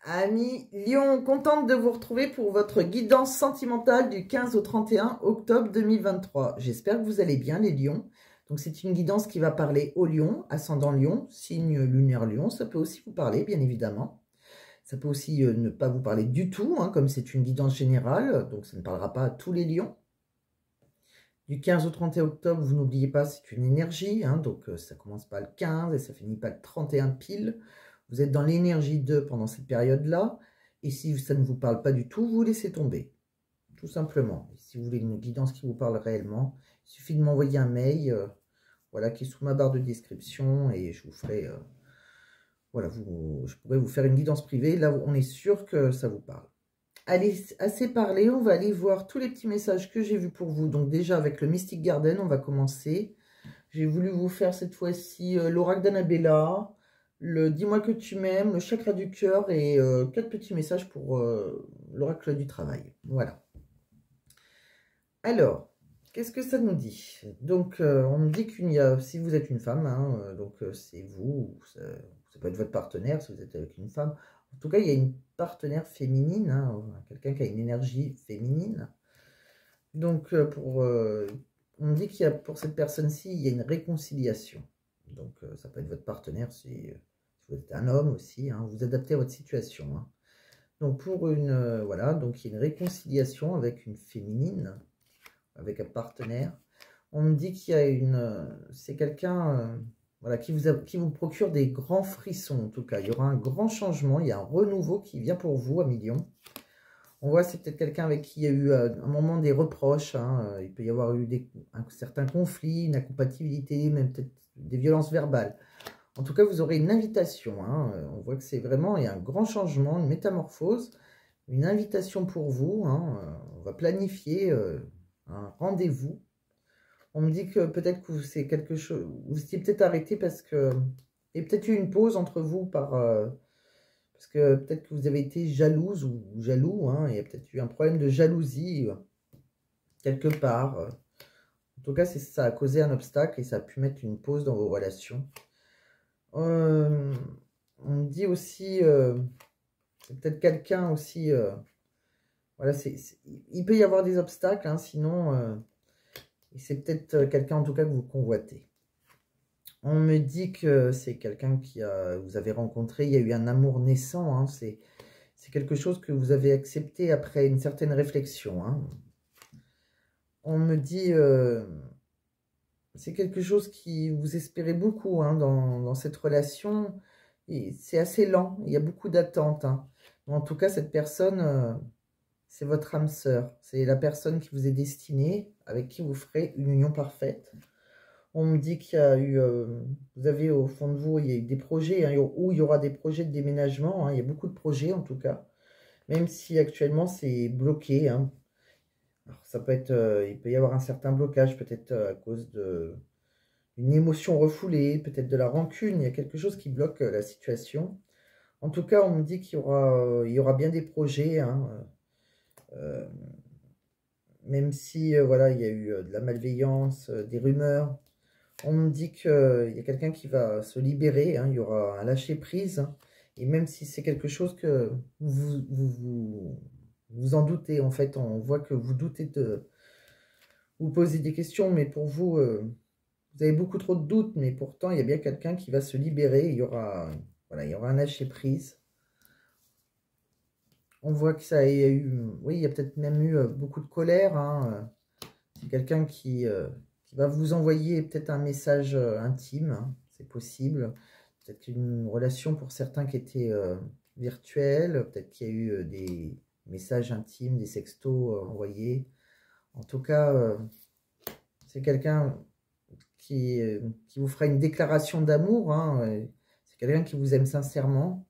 Amis Lion, contente de vous retrouver pour votre guidance sentimentale du 15 au 31 octobre 2023. J'espère que vous allez bien les lions. Donc c'est une guidance qui va parler aux lions, ascendant lion, signe lunaire lion. Ça peut aussi vous parler, bien évidemment. Ça peut aussi ne pas vous parler du tout, hein, comme c'est une guidance générale. Donc ça ne parlera pas à tous les lions. Du 15 au 31 octobre, vous n'oubliez pas, c'est une énergie. Hein, donc ça commence pas le 15 et ça finit pas le 31 pile. Vous êtes dans l'énergie 2 pendant cette période-là. Et si ça ne vous parle pas du tout, vous laissez tomber. Tout simplement. Et si vous voulez une guidance qui vous parle réellement, il suffit de m'envoyer un mail, voilà, qui est sous ma barre de description. Et je vous ferai, voilà, je pourrais vous faire une guidance privée. Là, on est sûr que ça vous parle. Allez, assez parlé, on va aller voir tous les petits messages que j'ai vus pour vous. Donc déjà, avec le Mystic Garden, on va commencer. J'ai voulu vous faire cette fois-ci l'oracle d'Annabella, le dis-moi que tu m'aimes, le chakra du cœur et 4 petits messages pour l'oracle du travail. Voilà. Alors, qu'est-ce que ça nous dit? Donc, on me dit qu'il y a, si vous êtes une femme, hein, donc c'est vous, ça peut être votre partenaire si vous êtes avec une femme. En tout cas, il y a une partenaire féminine, hein, quelqu'un qui a une énergie féminine. Donc, on me dit qu'il y a, pour cette personne-ci, il y a une réconciliation. Donc, ça peut être votre partenaire si vous êtes un homme aussi, hein, vous adaptez à votre situation. Hein. Donc, pour une, voilà, donc il y a une réconciliation avec une féminine, avec un partenaire. On me dit qu'il y a une, c'est quelqu'un, voilà, qui vous procure des grands frissons, en tout cas. Il y aura un grand changement, il y a un renouveau qui vient pour vous, à millions. On voit c'est peut-être quelqu'un avec qui il y a eu un moment des reproches. Hein, il peut y avoir eu un certain conflit, une incompatibilité, même peut-être des violences verbales. En tout cas, vous aurez une invitation. Hein, on voit que c'est vraiment, il y a un grand changement, une métamorphose, une invitation pour vous. Hein, on va planifier un rendez-vous. On me dit que peut-être que c'est quelque chose, vous étiez peut-être arrêté parce que, il y a peut-être eu une pause entre vous parce que peut-être que vous avez été jalouse ou jaloux, hein, il y a peut-être eu un problème de jalousie quelque part. En tout cas, ça a causé un obstacle et ça a pu mettre une pause dans vos relations. On me dit aussi, c'est peut-être quelqu'un aussi, voilà, il peut y avoir des obstacles, hein, sinon, c'est peut-être quelqu'un en tout cas que vous convoitez. On me dit que c'est quelqu'un vous avez rencontré, il y a eu un amour naissant, hein, c'est quelque chose que vous avez accepté après une certaine réflexion. Hein. On me dit, c'est quelque chose qui vous espérez beaucoup hein, dans cette relation. C'est assez lent, il y a beaucoup d'attentes. Hein. En tout cas, cette personne, c'est votre âme sœur. C'est la personne qui vous est destinée, avec qui vous ferez une union parfaite. On me dit qu'il y a eu, vous avez au fond de vous, il y a eu des projets, hein, où il y aura des projets de déménagement. Hein, il y a beaucoup de projets en tout cas, même si actuellement c'est bloqué. Hein. Alors, ça peut être, il peut y avoir un certain blocage, peut-être à cause d'une émotion refoulée, peut-être de la rancune. Il y a quelque chose qui bloque la situation. En tout cas, on me dit qu'il y aura bien des projets. Hein, même si voilà, il y a eu de la malveillance, des rumeurs. On me dit qu'il y a quelqu'un qui va se libérer, hein, il y aura un lâcher-prise. Hein, et même si c'est quelque chose que vous en doutez, en fait, on voit que vous doutez de vous poser des questions, mais pour vous, vous avez beaucoup trop de doutes, mais pourtant, il y a bien quelqu'un qui va se libérer, voilà, il y aura un lâcher-prise. On voit que ça a eu, oui, il y a peut-être même eu beaucoup de colère. Hein, c'est quelqu'un qui va vous envoyer peut-être un message intime, hein, c'est possible. Peut-être une relation pour certains qui était virtuelle, peut-être qu'il y a eu des messages intimes, des sextos envoyés. En tout cas, c'est quelqu'un qui vous fera une déclaration d'amour. Hein, c'est quelqu'un qui vous aime sincèrement.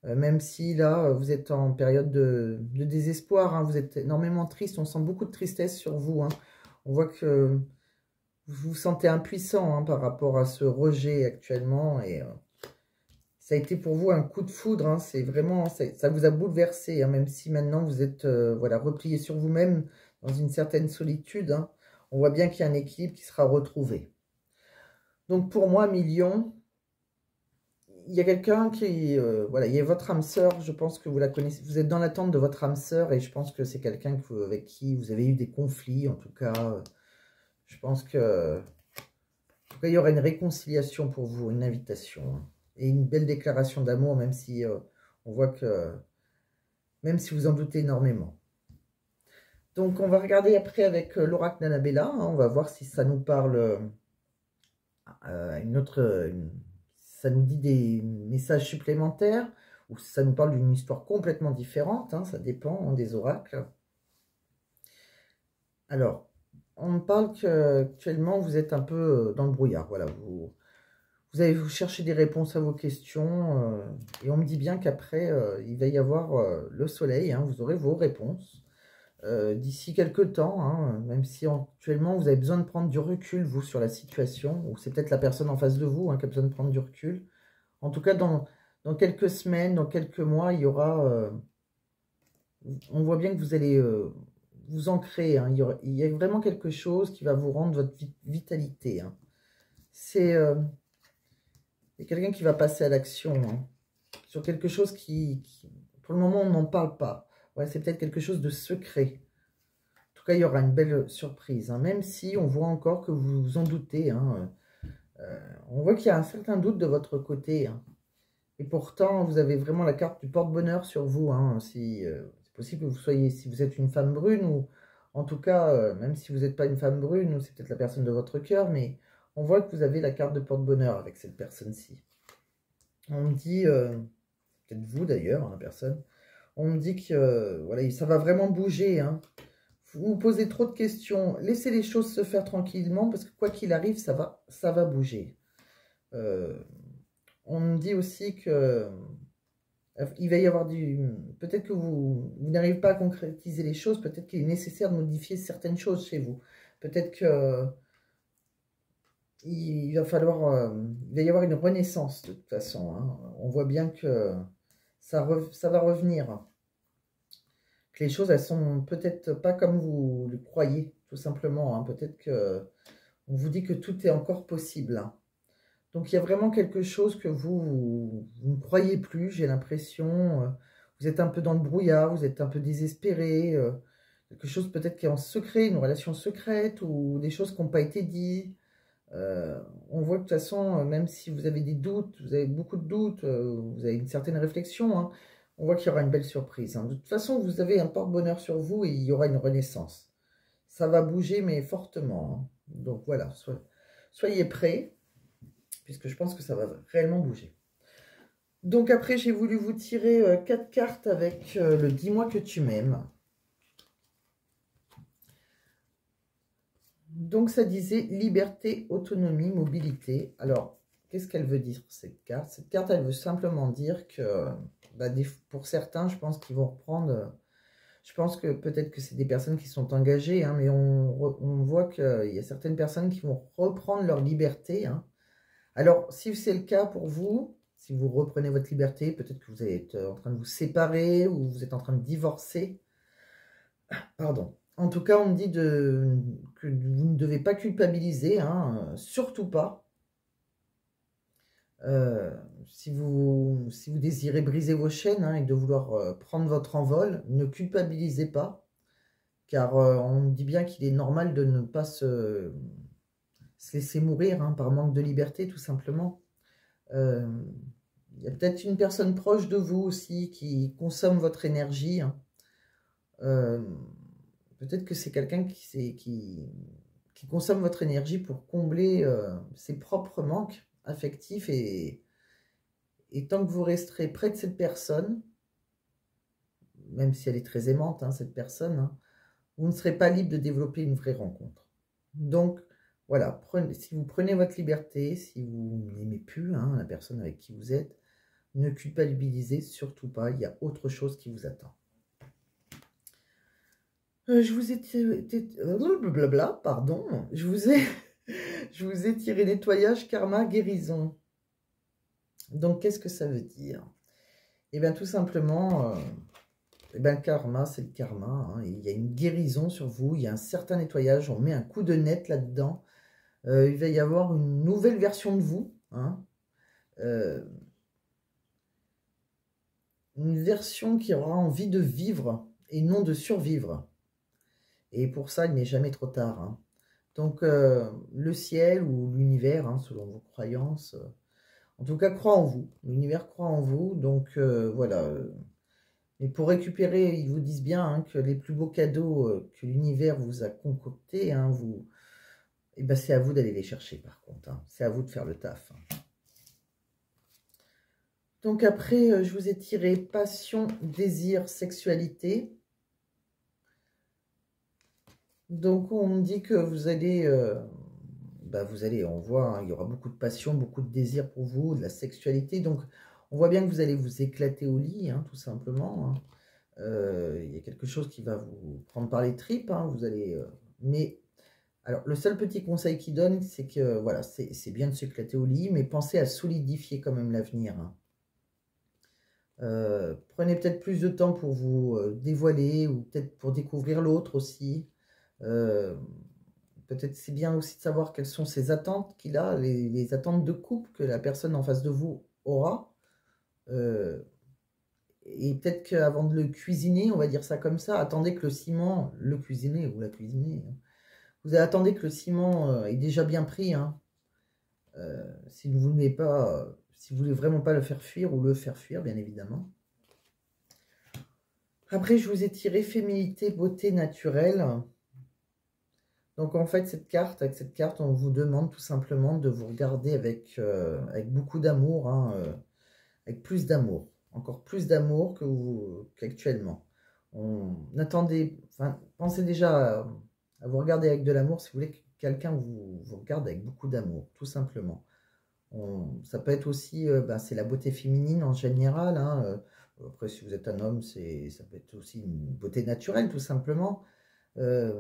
Même si là, vous êtes en période de désespoir, hein, vous êtes énormément triste, on sent beaucoup de tristesse sur vous. Hein. On voit que vous vous sentez impuissant hein, par rapport à ce rejet actuellement. Et ça a été pour vous un coup de foudre. Hein, c'est vraiment, ça vous a bouleversé. Hein, même si maintenant vous êtes voilà, replié sur vous-même dans une certaine solitude. Hein, on voit bien qu'il y a un équilibre qui sera retrouvé. Donc pour moi, Million, il y a quelqu'un qui... voilà, il y a votre âme sœur, je pense que vous la connaissez. Vous êtes dans l'attente de votre âme sœur et je pense que c'est quelqu'un avec qui vous avez eu des conflits. En tout cas, je pense que... En tout cas, il y aura une réconciliation pour vous, une invitation. Hein, et une belle déclaration d'amour, même si on voit que... Même si vous en doutez énormément. Donc, on va regarder après avec l'oracle d'Annabella. Hein, on va voir si ça nous parle ça nous dit des messages supplémentaires ou si ça nous parle d'une histoire complètement différente. Hein, ça dépend des oracles. Alors, on me parle qu'actuellement, vous êtes un peu dans le brouillard. Voilà, vous cherchez des réponses à vos questions. Et on me dit bien qu'après, il va y avoir le soleil. Hein, vous aurez vos réponses. D'ici quelques temps, hein, même si actuellement vous avez besoin de prendre du recul, vous, sur la situation, ou c'est peut-être la personne en face de vous hein, qui a besoin de prendre du recul. En tout cas, dans quelques semaines, dans quelques mois, il y aura... on voit bien que vous allez vous ancrer. Hein, il y a vraiment quelque chose qui va vous rendre votre vitalité. Hein. C'est quelqu'un qui va passer à l'action hein, sur quelque chose qui, pour le moment, on n'en parle pas. Ouais, c'est peut-être quelque chose de secret. En tout cas, il y aura une belle surprise. Hein, même si on voit encore que vous vous en doutez. Hein, on voit qu'il y a un certain doute de votre côté. Hein, et pourtant, vous avez vraiment la carte du porte-bonheur sur vous. Hein, si c'est possible que vous soyez, si vous êtes une femme brune, ou en tout cas, même si vous n'êtes pas une femme brune, ou c'est peut-être la personne de votre cœur, mais on voit que vous avez la carte de porte-bonheur avec cette personne-ci. On me dit, peut-être vous d'ailleurs, la personne, on me dit que voilà, ça va vraiment bouger. Hein. Vous vous posez trop de questions. Laissez les choses se faire tranquillement parce que quoi qu'il arrive, ça va bouger. On me dit aussi que il va y avoir peut-être que vous n'arrivez pas à concrétiser les choses. Peut-être qu'il est nécessaire de modifier certaines choses chez vous. Peut-être que il va y avoir une renaissance de toute façon. Hein. On voit bien que ça va revenir. Que les choses, elles sont peut-être pas comme vous le croyez, tout simplement. Hein. Peut-être que on vous dit que tout est encore possible. Hein. Donc, il y a vraiment quelque chose que vous ne croyez plus, j'ai l'impression. Vous êtes un peu dans le brouillard, vous êtes un peu désespéré. Quelque chose peut-être qui est en secret, une relation secrète ou des choses qui n'ont pas été dites. On voit que de toute façon, même si vous avez des doutes, vous avez beaucoup de doutes, vous avez une certaine réflexion, hein, on voit qu'il y aura une belle surprise. Hein. De toute façon, vous avez un porte-bonheur sur vous et il y aura une renaissance. Ça va bouger, mais fortement. Hein. Donc voilà, soyez prêts, puisque je pense que ça va réellement bouger. Donc après, j'ai voulu vous tirer 4 cartes avec le « Dis-moi que tu m'aimes ». Donc, ça disait liberté, autonomie, mobilité. Alors, qu'est-ce qu'elle veut dire, cette carte? Cette carte, elle veut simplement dire que, bah, pour certains, je pense qu'ils vont reprendre... Je pense que peut-être que c'est des personnes qui sont engagées, hein, mais on voit qu'il y a certaines personnes qui vont reprendre leur liberté. Hein. Alors, si c'est le cas pour vous, si vous reprenez votre liberté, peut-être que vous êtes en train de vous séparer ou vous êtes en train de divorcer. Pardon. En tout cas, on me dit que vous ne devez pas culpabiliser, hein, surtout pas. Si vous désirez briser vos chaînes hein, et de vouloir prendre votre envol, ne culpabilisez pas, car on me dit bien qu'il est normal de ne pas se laisser mourir hein, par manque de liberté, tout simplement. Il y a peut-être une personne proche de vous aussi qui consomme votre énergie. Hein. Peut-être que c'est quelqu'un qui consomme votre énergie pour combler ses propres manques affectifs et tant que vous resterez près de cette personne, même si elle est très aimante, hein, cette personne, hein, vous ne serez pas libre de développer une vraie rencontre. Donc, voilà, si vous prenez votre liberté, si vous n'aimez plus hein, la personne avec qui vous êtes, ne culpabilisez surtout pas, il y a autre chose qui vous attend. Je vous ai blabla, pardon. Je vous ai tiré nettoyage, karma, guérison. Donc, qu'est-ce que ça veut dire? Eh bien, tout simplement, eh bien, karma, c'est le karma. Hein. Il y a une guérison sur vous, il y a un certain nettoyage. On met un coup de net là-dedans. Il va y avoir une nouvelle version de vous. Hein. une version qui aura envie de vivre et non de survivre. Et pour ça, il n'est jamais trop tard, hein. Donc, le ciel ou l'univers, hein, selon vos croyances, en tout cas, croit en vous. L'univers croit en vous. Donc, voilà. Et pour récupérer, ils vous disent bien, hein, que les plus beaux cadeaux que l'univers vous a concoctés, hein, eh ben, c'est à vous d'aller les chercher, par contre, hein. C'est à vous de faire le taf, hein. Donc après, je vous ai tiré passion, désir, sexualité. Donc on me dit que vous allez, on voit, hein, il y aura beaucoup de passion, beaucoup de désir pour vous, de la sexualité. Donc on voit bien que vous allez vous éclater au lit, hein, tout simplement, hein. Il y a quelque chose qui va vous prendre par les tripes, hein, vous allez... mais alors le seul petit conseil qu'il donne, c'est que voilà, c'est bien de s'éclater au lit, mais pensez à solidifier quand même l'avenir, hein. Prenez peut-être plus de temps pour vous dévoiler ou peut-être pour découvrir l'autre aussi. Euh, Peut-être c'est bien aussi de savoir quelles sont ses attentes qu'il a, les attentes de couple que la personne en face de vous aura. Euh, et peut-être qu'avant de le cuisiner, on va dire ça comme ça, attendez que le ciment, le cuisiner ou la cuisiner, hein, vous attendez que le ciment est déjà bien pris, hein. Si vous voulez pas, si vous voulez vraiment pas le faire fuir ou le faire fuir, bien évidemment. Après, je vous ai tiré féminité, beauté naturelle. Donc en fait, avec cette carte, on vous demande tout simplement de vous regarder avec, avec beaucoup d'amour, hein, avec plus d'amour, encore plus d'amour qu'actuellement. Enfin, pensez déjà à vous regarder avec de l'amour si vous voulez que quelqu'un vous regarde avec beaucoup d'amour, tout simplement. Ça peut être aussi, c'est la beauté féminine en général, hein, après, si vous êtes un homme, ça peut être aussi une beauté naturelle, tout simplement. Euh,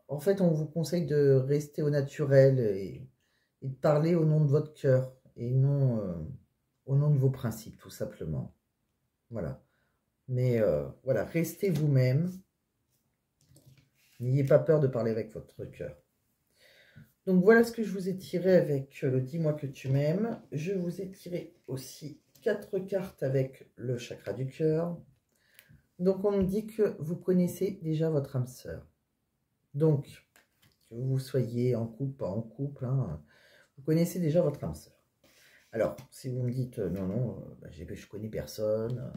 En fait, on vous conseille de rester au naturel et de parler au nom de votre cœur et non au nom de vos principes, tout simplement. Voilà. Mais voilà, restez vous-même. N'ayez pas peur de parler avec votre cœur. Donc voilà ce que je vous ai tiré avec le Dis-moi que tu m'aimes. Je vous ai tiré aussi 4 cartes avec le chakra du cœur. Donc on me dit que vous connaissez déjà votre âme sœur. Donc, que vous soyez en couple, pas en couple, hein, vous connaissez déjà votre âme sœur. Alors, si vous me dites non, non, je connais personne,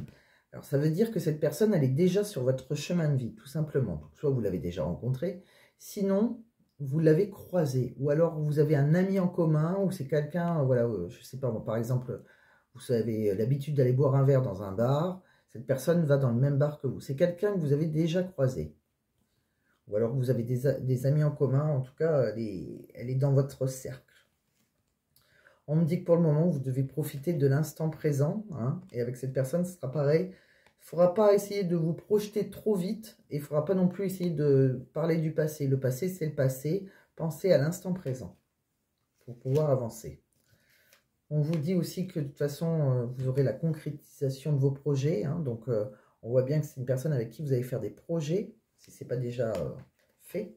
alors ça veut dire que cette personne, elle est déjà sur votre chemin de vie, tout simplement. Donc, soit vous l'avez déjà rencontrée, sinon, vous l'avez croisée, ou alors vous avez un ami en commun, ou c'est quelqu'un, voilà, je sais pas, moi, par exemple, vous avez l'habitude d'aller boire un verre dans un bar, cette personne va dans le même bar que vous. C'est quelqu'un que vous avez déjà croisé. Ou alors vous avez des amis en commun, en tout cas, elle est dans votre cercle. On me dit que pour le moment, vous devez profiter de l'instant présent, hein, et avec cette personne, ce sera pareil. Il ne faudra pas essayer de vous projeter trop vite, et il ne faudra pas non plus essayer de parler du passé. Le passé, c'est le passé. Pensez à l'instant présent pour pouvoir avancer. On vous dit aussi que de toute façon, vous aurez la concrétisation de vos projets, hein, donc on voit bien que c'est une personne avec qui vous allez faire des projets, si ce n'est pas déjà fait.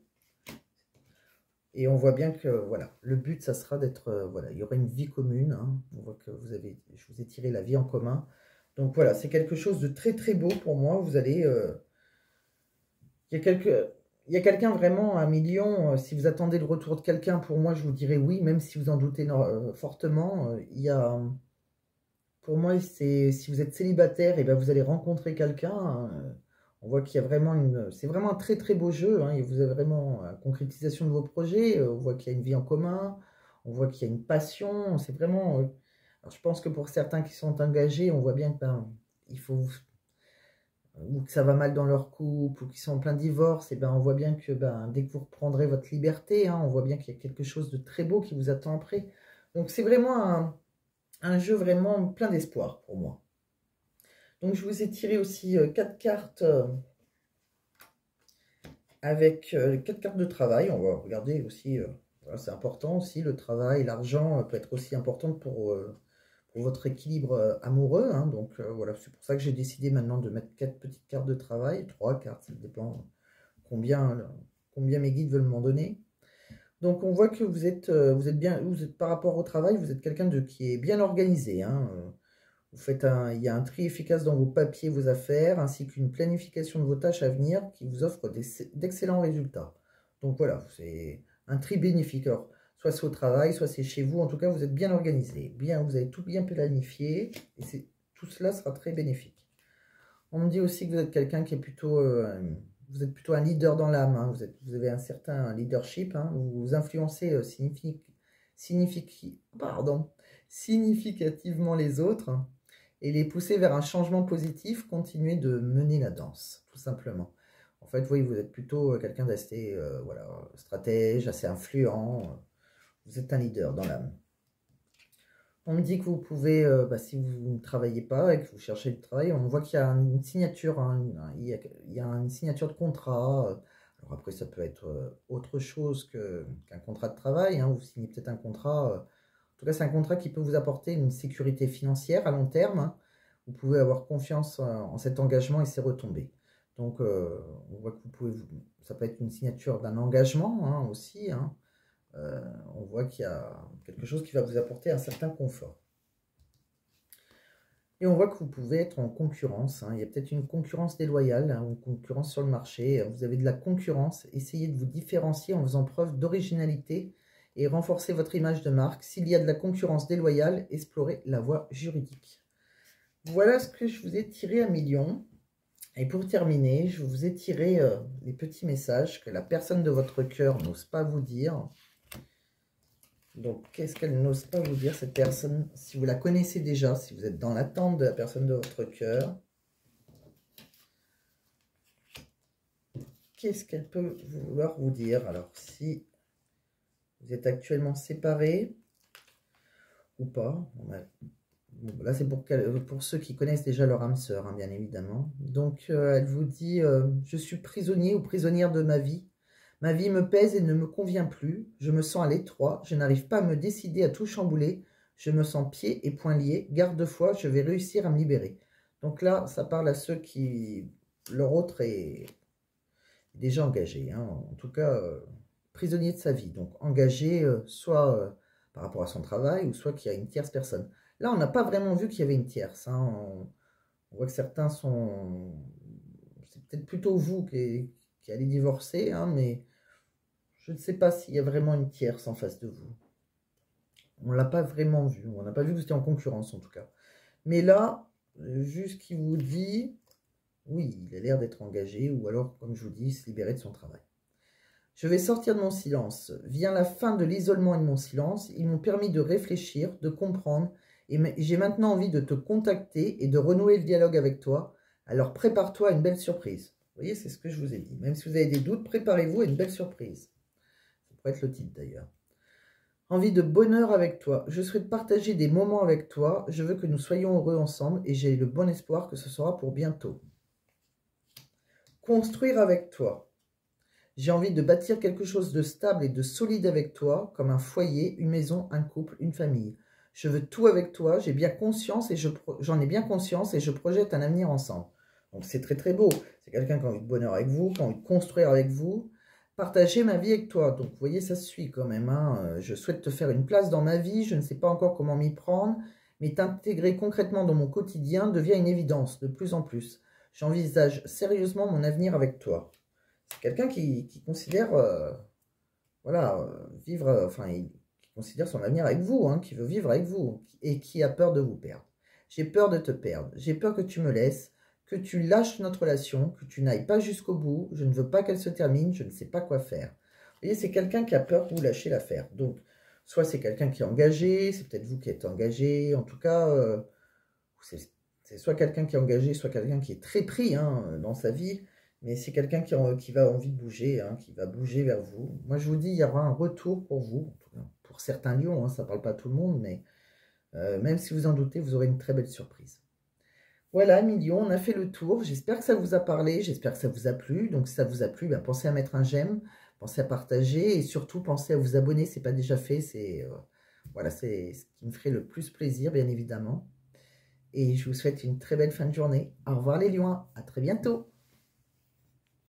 Et on voit bien que, voilà, le but, ça sera d'être, voilà, il y aura une vie commune, hein. On voit que je vous ai tiré la vie en commun. Donc voilà, c'est quelque chose de très très beau pour moi. Vous allez, il y a quelqu'un vraiment, 1 million, si vous attendez le retour de quelqu'un, pour moi, je vous dirais oui, même si vous en doutez fortement. Il y a, pour moi, si vous êtes célibataire, et ben vous allez rencontrer quelqu'un, hein. On voit qu'il y a vraiment c'est vraiment un très très beau jeu, hein, et vous avez vraiment la concrétisation de vos projets. On voit qu'il y a une vie en commun, on voit qu'il y a une passion. C'est vraiment. Alors je pense que pour certains qui sont engagés, on voit bien que il faut ou que ça va mal dans leur couple ou qu'ils sont en plein divorce. Et ben on voit bien que dès que vous reprendrez votre liberté, hein, on voit bien qu'il y a quelque chose de très beau qui vous attend après. Donc c'est vraiment un jeu vraiment plein d'espoir pour moi. Donc je vous ai tiré aussi 4 cartes avec 4 cartes de travail. On va regarder aussi, voilà, c'est important aussi, le travail, l'argent peut être aussi important pour votre équilibre amoureux, hein. Donc voilà, c'est pour ça que j'ai décidé maintenant de mettre 4 petites cartes de travail, 3 cartes, ça dépend combien mes guides veulent m'en donner. Donc on voit que vous êtes bien, par rapport au travail, vous êtes quelqu'un qui est bien organisé, hein. Il y a un tri efficace dans vos papiers, vos affaires, ainsi qu'une planification de vos tâches à venir qui vous offre d'excellents résultats. Donc voilà, c'est un tri bénéfique. Alors, soit c'est au travail, soit c'est chez vous. En tout cas, vous êtes bien organisé, vous avez tout bien planifié, et tout cela sera très bénéfique. On me dit aussi que vous êtes quelqu'un qui est plutôt, vous êtes plutôt un leader dans l'âme. Hein. Vous avez un certain leadership. Hein. Vous influencez significativement les autres et les pousser vers un changement positif. Continuez de mener la danse, tout simplement. En fait, oui, vous êtes plutôt quelqu'un d'assez voilà, stratège, assez influent. Vous êtes un leader dans l'âme. On me dit que vous pouvez, si vous ne travaillez pas et que vous cherchez du travail, on voit qu'il y a une signature, hein, il y a une signature de contrat. Alors après, ça peut être autre chose qu'un contrat de travail. Hein, vous signez peut-être un contrat. En tout cas, c'est un contrat qui peut vous apporter une sécurité financière à long terme. Hein. Vous pouvez avoir confiance en cet engagement et ses retombées. Donc, on voit que ça peut être une signature d'un engagement hein, aussi. Hein. On voit qu'il y a quelque chose qui va vous apporter un certain confort. Et on voit que vous pouvez être en concurrence. Hein. Il y a peut-être une concurrence déloyale, hein, une concurrence sur le marché. Vous avez de la concurrence. Essayez de vous différencier en faisant preuve d'originalité et renforcer votre image de marque. S'il y a de la concurrence déloyale, explorez la voie juridique. Voilà ce que je vous ai tiré à million. Et pour terminer, je vous ai tiré les petits messages que la personne de votre cœur n'ose pas vous dire. Donc, qu'est-ce qu'elle n'ose pas vous dire, cette personne? Si vous la connaissez déjà, si vous êtes dans l'attente de la personne de votre cœur, qu'est-ce qu'elle peut vouloir vous dire? Alors, si vous êtes actuellement séparés ou pas, là, c'est pour ceux qui connaissent déjà leur âme sœur, hein, bien évidemment. Donc, elle vous dit « Je suis prisonnier ou prisonnière de ma vie. Ma vie me pèse et ne me convient plus. Je me sens à l'étroit. Je n'arrive pas à me décider à tout chambouler. Je me sens pieds et poings liés. Garde-foi, je vais réussir à me libérer. » Donc là, ça parle à ceux qui... Leur autre est déjà engagé. Hein. En tout cas, prisonnier de sa vie. Donc engagé soit par rapport à son travail ou soit qu'il y a une tierce personne. Là, on n'a pas vraiment vu qu'il y avait une tierce. Hein. On voit que certains sont... C'est peut-être plutôt vous qui allez divorcer, hein, mais... Je ne sais pas s'il y a vraiment une tierce en face de vous. On ne l'a pas vraiment vu. On n'a pas vu que vous étiez en concurrence, en tout cas. Mais là, vu ce qu'il vous dit, oui, il a l'air d'être engagé, ou alors, comme je vous dis, se libérer de son travail. Je vais sortir de mon silence. Vient la fin de l'isolement et de mon silence. Ils m'ont permis de réfléchir, de comprendre, et j'ai maintenant envie de te contacter et de renouer le dialogue avec toi. Alors prépare-toi à une belle surprise. Vous voyez, c'est ce que je vous ai dit. Même si vous avez des doutes, préparez-vous à une belle surprise. Pourrait être le titre d'ailleurs. Envie de bonheur avec toi. Je souhaite partager des moments avec toi. Je veux que nous soyons heureux ensemble et j'ai le bon espoir que ce sera pour bientôt. Construire avec toi. J'ai envie de bâtir quelque chose de stable et de solide avec toi, comme un foyer, une maison, un couple, une famille. Je veux tout avec toi. J'ai bien conscience et j'en ai bien conscience et je projette un avenir ensemble. Donc c'est très très beau. C'est quelqu'un qui a envie de bonheur avec vous, qui a envie de construire avec vous. Partager ma vie avec toi. Donc, vous voyez, ça se suit quand même. Hein. Je souhaite te faire une place dans ma vie. Je ne sais pas encore comment m'y prendre, mais t'intégrer concrètement dans mon quotidien devient une évidence de plus en plus. J'envisage sérieusement mon avenir avec toi. C'est quelqu'un qui considère, voilà, vivre, qui considère son avenir avec vous, hein, qui veut vivre avec vous et qui a peur de vous perdre. J'ai peur de te perdre. J'ai peur que tu me laisses, que tu lâches notre relation, que tu n'ailles pas jusqu'au bout, je ne veux pas qu'elle se termine, je ne sais pas quoi faire. Vous voyez, c'est quelqu'un qui a peur que vous lâchiez l'affaire. Donc, soit c'est quelqu'un qui est engagé, c'est peut-être vous qui êtes engagé, en tout cas, c'est soit quelqu'un qui est engagé, soit quelqu'un qui est très pris hein, dans sa vie, mais c'est quelqu'un qui va envie de bouger, hein, qui va bouger vers vous. Moi, je vous dis, il y aura un retour pour vous, pour certains lions, hein, ça ne parle pas à tout le monde, mais même si vous en doutez, vous aurez une très belle surprise. Voilà, million, on a fait le tour. J'espère que ça vous a parlé, j'espère que ça vous a plu. Donc, si ça vous a plu, ben, pensez à mettre un j'aime, pensez à partager et surtout, pensez à vous abonner si ce n'est pas déjà fait. Voilà, c'est ce qui me ferait le plus plaisir, bien évidemment. Et je vous souhaite une très belle fin de journée. Au revoir les lions, à très bientôt.